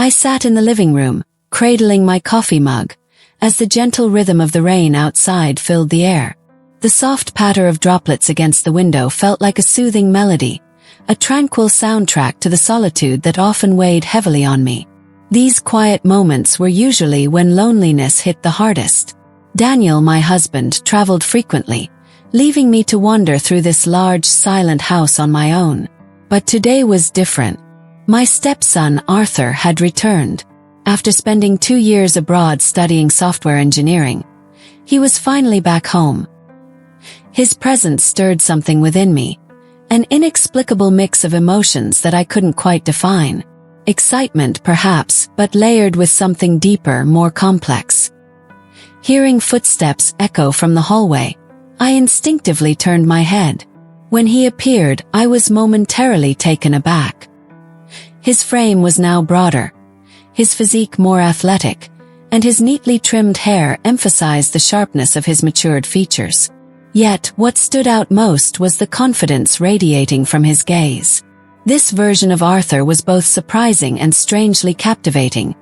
I sat in the living room, cradling my coffee mug, as the gentle rhythm of the rain outside filled the air. The soft patter of droplets against the window felt like a soothing melody, a tranquil soundtrack to the solitude that often weighed heavily on me. These quiet moments were usually when loneliness hit the hardest. Daniel, my husband, traveled frequently, leaving me to wander through this large, silent house on my own. But today was different. My stepson, Arthur, had returned. After spending 2 years abroad studying software engineering, he was finally back home. His presence stirred something within me, an inexplicable mix of emotions that I couldn't quite define. Excitement, perhaps, but layered with something deeper, more complex. Hearing footsteps echo from the hallway, I instinctively turned my head. When he appeared, I was momentarily taken aback. His frame was now broader, his physique more athletic, and his neatly trimmed hair emphasized the sharpness of his matured features. Yet, what stood out most was the confidence radiating from his gaze. This version of Arthur was both surprising and strangely captivating,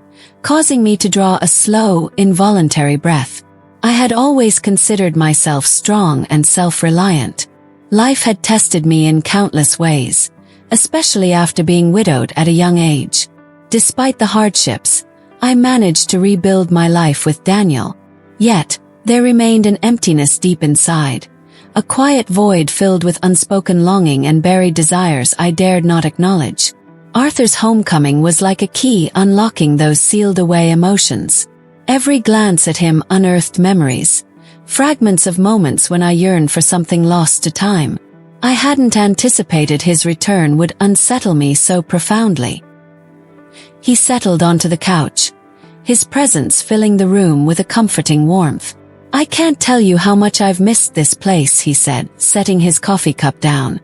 causing me to draw a slow, involuntary breath. I had always considered myself strong and self-reliant. Life had tested me in countless ways, especially after being widowed at a young age. Despite the hardships, I managed to rebuild my life with Daniel. Yet, there remained an emptiness deep inside, a quiet void filled with unspoken longing and buried desires I dared not acknowledge. Arthur's homecoming was like a key unlocking those sealed-away emotions. Every glance at him unearthed memories, fragments of moments when I yearned for something lost to time. I hadn't anticipated his return would unsettle me so profoundly. He settled onto the couch, his presence filling the room with a comforting warmth. "I can't tell you how much I've missed this place," he said, setting his coffee cup down.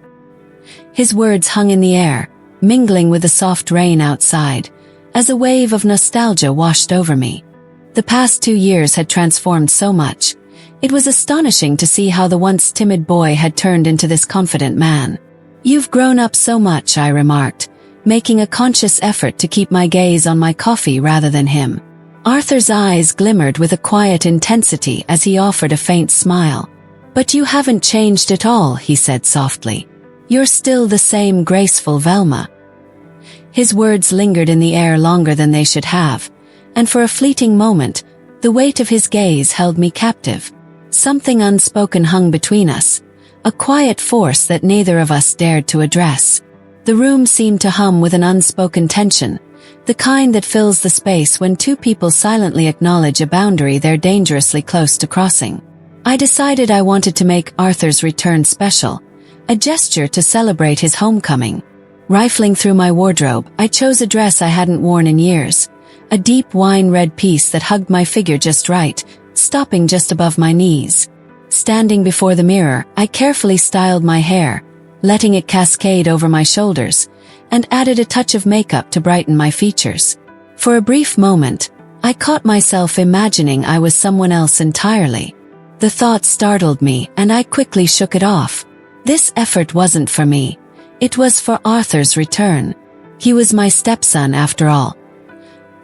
His words hung in the air, mingling with the soft rain outside, as a wave of nostalgia washed over me. The past 2 years had transformed so much. It was astonishing to see how the once timid boy had turned into this confident man. "You've grown up so much," I remarked, making a conscious effort to keep my gaze on my coffee rather than him. Arthur's eyes glimmered with a quiet intensity as he offered a faint smile. "But you haven't changed at all," he said softly. "You're still the same graceful Velma." His words lingered in the air longer than they should have, and for a fleeting moment, the weight of his gaze held me captive. Something unspoken hung between us, a quiet force that neither of us dared to address. The room seemed to hum with an unspoken tension, the kind that fills the space when two people silently acknowledge a boundary they're dangerously close to crossing. I decided I wanted to make Arthur's return special, a gesture to celebrate his homecoming. Rifling through my wardrobe, I chose a dress I hadn't worn in years, a deep wine-red piece that hugged my figure just right, stopping just above my knees. Standing before the mirror, I carefully styled my hair, letting it cascade over my shoulders, and added a touch of makeup to brighten my features. For a brief moment, I caught myself imagining I was someone else entirely. The thought startled me, and I quickly shook it off. This effort wasn't for me. It was for Arthur's return. He was my stepson after all.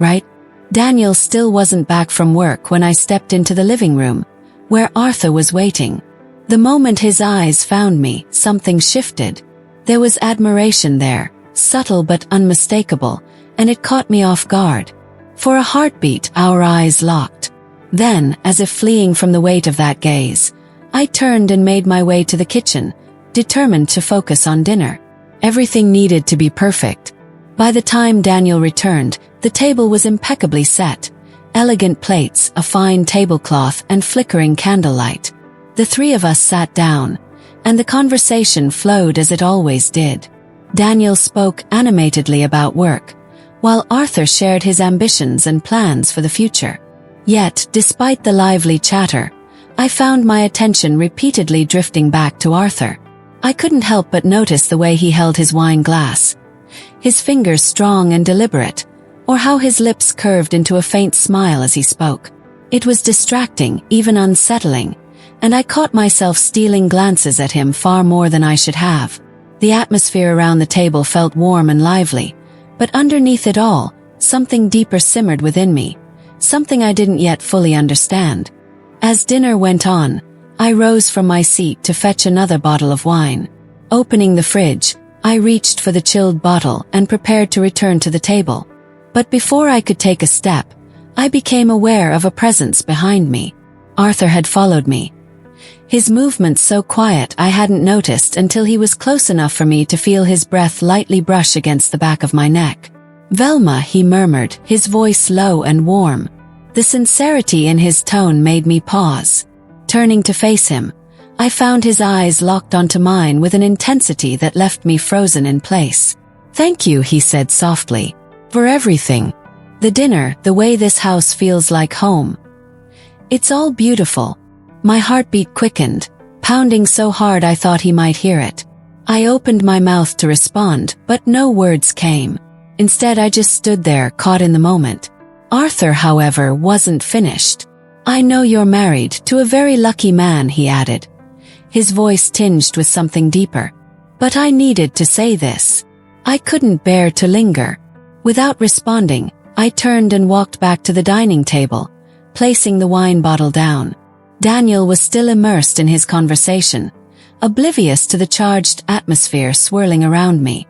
Right? Daniel still wasn't back from work when I stepped into the living room, where Arthur was waiting. The moment his eyes found me, something shifted. There was admiration there, subtle but unmistakable, and it caught me off guard. For a heartbeat, our eyes locked. Then, as if fleeing from the weight of that gaze, I turned and made my way to the kitchen, determined to focus on dinner. Everything needed to be perfect. By the time Daniel returned, the table was impeccably set. Elegant plates, a fine tablecloth, and flickering candlelight. The three of us sat down, and the conversation flowed as it always did. Daniel spoke animatedly about work, while Arthur shared his ambitions and plans for the future. Yet, despite the lively chatter, I found my attention repeatedly drifting back to Arthur. I couldn't help but notice the way he held his wine glass, his fingers strong and deliberate, or how his lips curved into a faint smile as he spoke. It was distracting, even unsettling, and I caught myself stealing glances at him far more than I should have. The atmosphere around the table felt warm and lively, but underneath it all, something deeper simmered within me, something I didn't yet fully understand. As dinner went on, I rose from my seat to fetch another bottle of wine. Opening the fridge, I reached for the chilled bottle and prepared to return to the table. But before I could take a step, I became aware of a presence behind me. Arthur had followed me. His movements so quiet I hadn't noticed until he was close enough for me to feel his breath lightly brush against the back of my neck. "Velma," he murmured, his voice low and warm. The sincerity in his tone made me pause. Turning to face him, I found his eyes locked onto mine with an intensity that left me frozen in place. "Thank you," he said softly, "for everything. The dinner, the way this house feels like home. It's all beautiful." My heartbeat quickened, pounding so hard I thought he might hear it. I opened my mouth to respond, but no words came. Instead, I just stood there, caught in the moment. Arthur, however, wasn't finished. "I know you're married to a very lucky man," he added, his voice tinged with something deeper. "But I needed to say this. I couldn't bear to linger." Without responding, I turned and walked back to the dining table, placing the wine bottle down. Daniel was still immersed in his conversation, oblivious to the charged atmosphere swirling around me.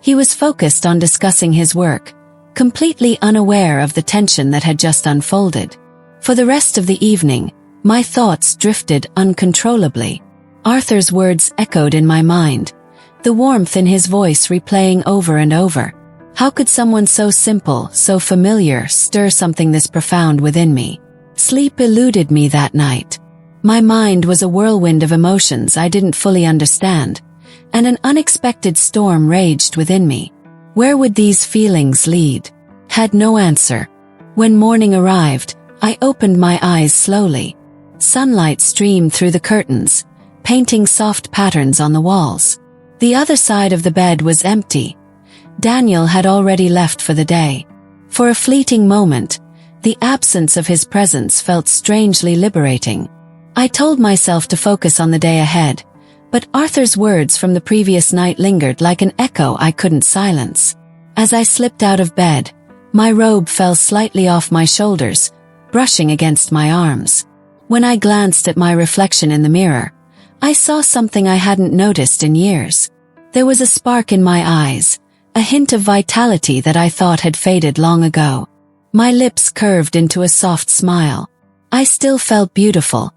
He was focused on discussing his work, completely unaware of the tension that had just unfolded. For the rest of the evening, my thoughts drifted uncontrollably. Arthur's words echoed in my mind, the warmth in his voice replaying over and over. How could someone so simple, so familiar, stir something this profound within me? Sleep eluded me that night. My mind was a whirlwind of emotions I didn't fully understand, and an unexpected storm raged within me. Where would these feelings lead? Had no answer. When morning arrived, I opened my eyes slowly. Sunlight streamed through the curtains, painting soft patterns on the walls. The other side of the bed was empty. Daniel had already left for the day. For a fleeting moment, the absence of his presence felt strangely liberating. I told myself to focus on the day ahead, but Arthur's words from the previous night lingered like an echo I couldn't silence. As I slipped out of bed, my robe fell slightly off my shoulders, brushing against my arms. When I glanced at my reflection in the mirror, I saw something I hadn't noticed in years. There was a spark in my eyes, a hint of vitality that I thought had faded long ago. My lips curved into a soft smile. I still felt beautiful,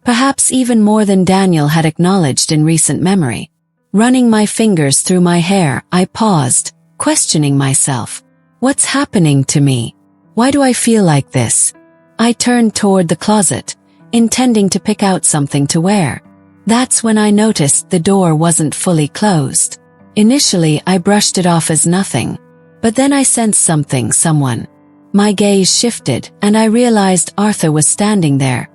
perhaps even more than Daniel had acknowledged in recent memory. Running my fingers through my hair, I paused, questioning myself. What's happening to me? Why do I feel like this? I turned toward the closet, intending to pick out something to wear. That's when I noticed the door wasn't fully closed. Initially, I brushed it off as nothing, but then I sensed someone. My gaze shifted, and I realized Arthur was standing there,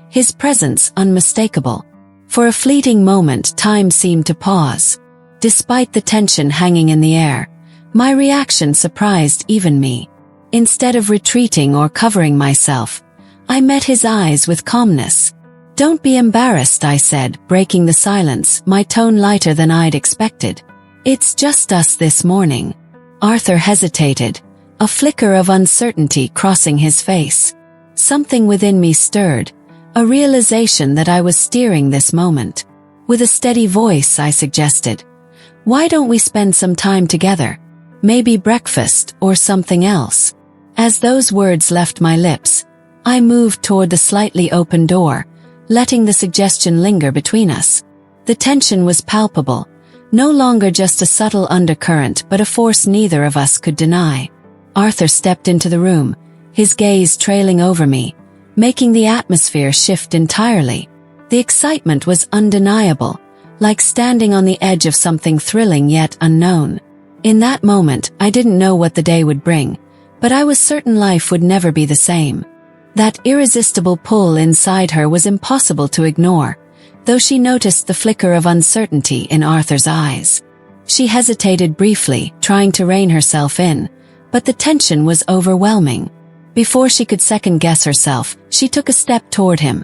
his presence unmistakable. For a fleeting moment, time seemed to pause. Despite the tension hanging in the air, my reaction surprised even me. Instead of retreating or covering myself, I met his eyes with calmness. "Don't be embarrassed," I said, breaking the silence, my tone lighter than I'd expected. "It's just us this morning." Arthur hesitated, a flicker of uncertainty crossing his face. Something within me stirred, a realization that I was steering this moment. With a steady voice, I suggested, "Why don't we spend some time together? Maybe breakfast or something else?" As those words left my lips, I moved toward the slightly open door, letting the suggestion linger between us. The tension was palpable, no longer just a subtle undercurrent but a force neither of us could deny. Arthur stepped into the room, his gaze trailing over me, making the atmosphere shift entirely. The excitement was undeniable, like standing on the edge of something thrilling yet unknown. In that moment, I didn't know what the day would bring, but I was certain life would never be the same. That irresistible pull inside her was impossible to ignore, though she noticed the flicker of uncertainty in Arthur's eyes. She hesitated briefly, trying to rein herself in, but the tension was overwhelming. Before she could second-guess herself, she took a step toward him,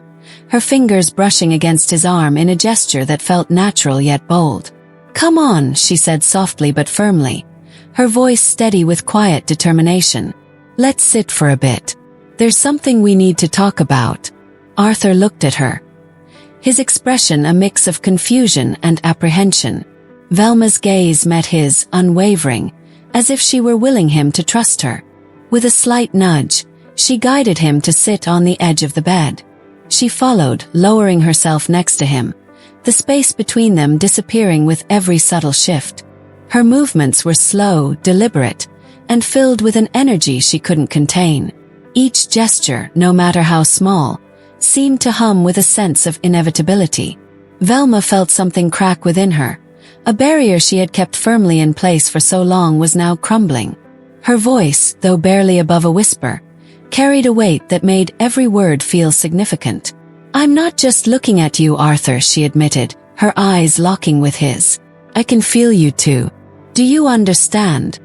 her fingers brushing against his arm in a gesture that felt natural yet bold. "Come on," she said softly but firmly, her voice steady with quiet determination. "Let's sit for a bit. There's something we need to talk about." Arthur looked at her, his expression a mix of confusion and apprehension. Velma's gaze met his, unwavering, as if she were willing him to trust her. With a slight nudge, she guided him to sit on the edge of the bed. She followed, lowering herself next to him, the space between them disappearing with every subtle shift. Her movements were slow, deliberate, and filled with an energy she couldn't contain. Each gesture, no matter how small, seemed to hum with a sense of inevitability. Velma felt something crack within her. A barrier she had kept firmly in place for so long was now crumbling. Her voice, though barely above a whisper, carried a weight that made every word feel significant. "I'm not just looking at you, Arthur," she admitted, her eyes locking with his. "I can feel you too. Do you understand?"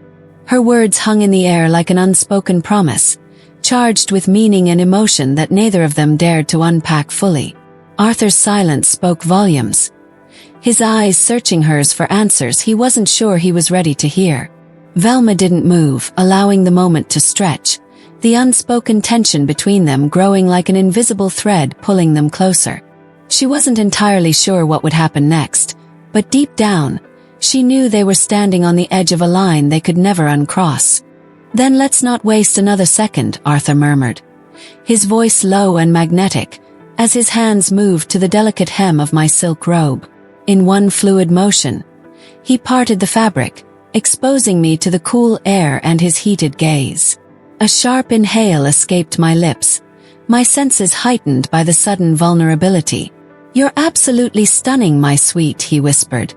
Her words hung in the air like an unspoken promise, charged with meaning and emotion that neither of them dared to unpack fully. Arthur's silence spoke volumes, his eyes searching hers for answers he wasn't sure he was ready to hear. Velma didn't move, allowing the moment to stretch, the unspoken tension between them growing like an invisible thread pulling them closer. She wasn't entirely sure what would happen next, but deep down, she knew they were standing on the edge of a line they could never uncross. "Then let's not waste another second," Arthur murmured, his voice low and magnetic, as his hands moved to the delicate hem of my silk robe. In one fluid motion, he parted the fabric, exposing me to the cool air and his heated gaze. A sharp inhale escaped my lips, my senses heightened by the sudden vulnerability. "You're absolutely stunning, my sweet," he whispered,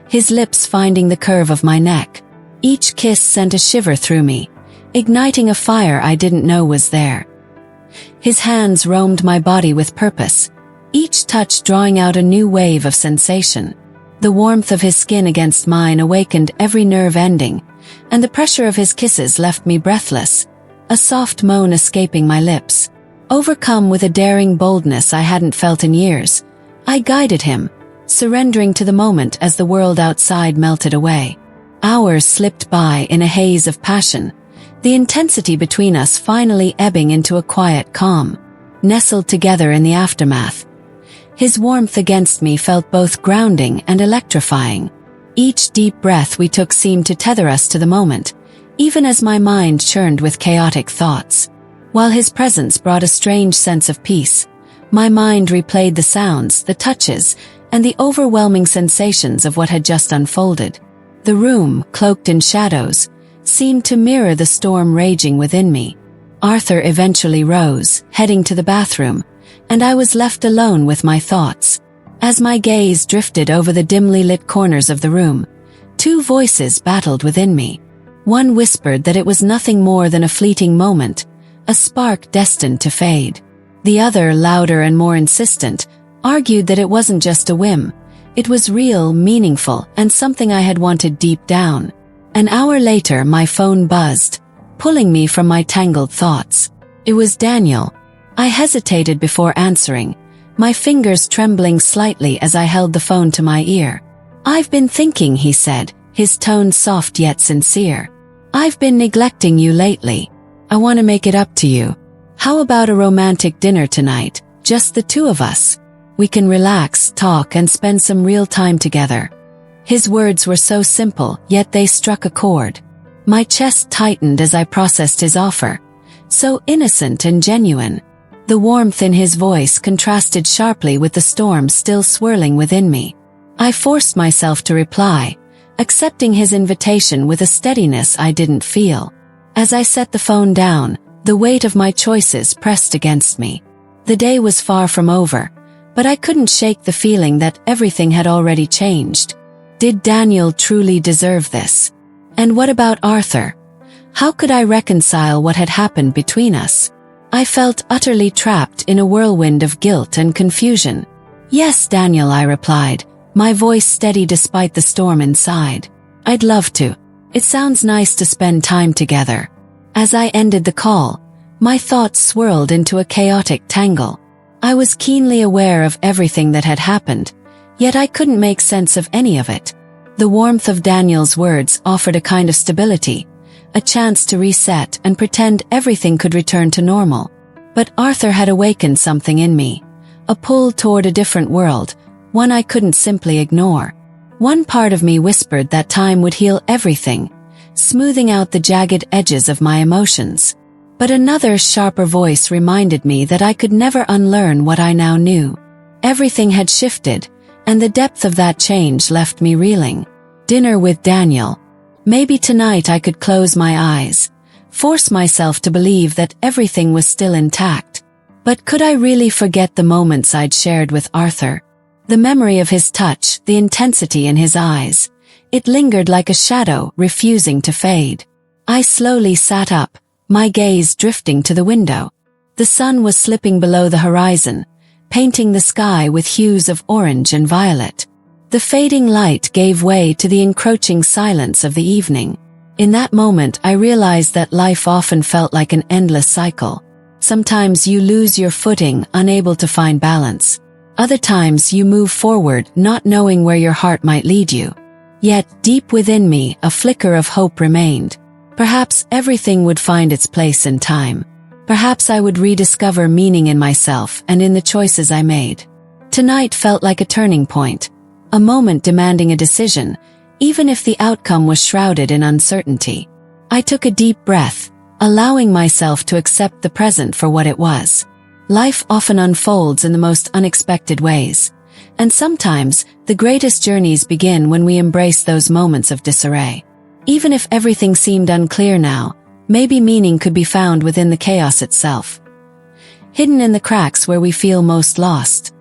his lips finding the curve of my neck. Each kiss sent a shiver through me, igniting a fire I didn't know was there. His hands roamed my body with purpose, each touch drawing out a new wave of sensation. The warmth of his skin against mine awakened every nerve ending, and the pressure of his kisses left me breathless, a soft moan escaping my lips. Overcome with a daring boldness I hadn't felt in years, I guided him, surrendering to the moment as the world outside melted away. Hours slipped by in a haze of passion, the intensity between us finally ebbing into a quiet calm. Nestled together in the aftermath, his warmth against me felt both grounding and electrifying. Each deep breath we took seemed to tether us to the moment, even as my mind churned with chaotic thoughts. While his presence brought a strange sense of peace, my mind replayed the sounds, the touches, and the overwhelming sensations of what had just unfolded. The room, cloaked in shadows, seemed to mirror the storm raging within me. Arthur eventually rose, heading to the bathroom, and I was left alone with my thoughts. As my gaze drifted over the dimly lit corners of the room, two voices battled within me. One whispered that it was nothing more than a fleeting moment, a spark destined to fade. The other, louder and more insistent, argued that it wasn't just a whim. It was real, meaningful, and something I had wanted deep down. An hour later, my phone buzzed, pulling me from my tangled thoughts. It was Daniel. I hesitated before answering, my fingers trembling slightly as I held the phone to my ear. "I've been thinking," he said, his tone soft yet sincere. "I've been neglecting you lately. I want to make it up to you. How about a romantic dinner tonight, just the two of us? We can relax, talk, and spend some real time together." His words were so simple, yet they struck a chord. My chest tightened as I processed his offer, so innocent and genuine. The warmth in his voice contrasted sharply with the storm still swirling within me. I forced myself to reply, accepting his invitation with a steadiness I didn't feel. As I set the phone down, the weight of my choices pressed against me. The day was far from over, but I couldn't shake the feeling that everything had already changed. Did Daniel truly deserve this? And what about Arthur? How could I reconcile what had happened between us? I felt utterly trapped in a whirlwind of guilt and confusion. "Yes, Daniel," I replied, my voice steady despite the storm inside. "I'd love to. It sounds nice to spend time together." As I ended the call, my thoughts swirled into a chaotic tangle. I was keenly aware of everything that had happened, yet I couldn't make sense of any of it. The warmth of Daniel's words offered a kind of stability, a chance to reset and pretend everything could return to normal. But Arthur had awakened something in me, a pull toward a different world, one I couldn't simply ignore. One part of me whispered that time would heal everything, smoothing out the jagged edges of my emotions. But another sharper voice reminded me that I could never unlearn what I now knew. Everything had shifted, and the depth of that change left me reeling. Dinner with Daniel. Maybe tonight I could close my eyes, force myself to believe that everything was still intact. But could I really forget the moments I'd shared with Arthur? The memory of his touch, the intensity in his eyes. It lingered like a shadow, refusing to fade. I slowly sat up, my gaze drifting to the window. The sun was slipping below the horizon, painting the sky with hues of orange and violet. The fading light gave way to the encroaching silence of the evening. In that moment I realized that life often felt like an endless cycle. Sometimes you lose your footing, unable to find balance. Other times you move forward, not knowing where your heart might lead you. Yet, deep within me, a flicker of hope remained. Perhaps everything would find its place in time. Perhaps I would rediscover meaning in myself and in the choices I made. Tonight felt like a turning point, a moment demanding a decision, even if the outcome was shrouded in uncertainty. I took a deep breath, allowing myself to accept the present for what it was. Life often unfolds in the most unexpected ways, and sometimes the greatest journeys begin when we embrace those moments of disarray. Even if everything seemed unclear now, maybe meaning could be found within the chaos itself, hidden in the cracks where we feel most lost.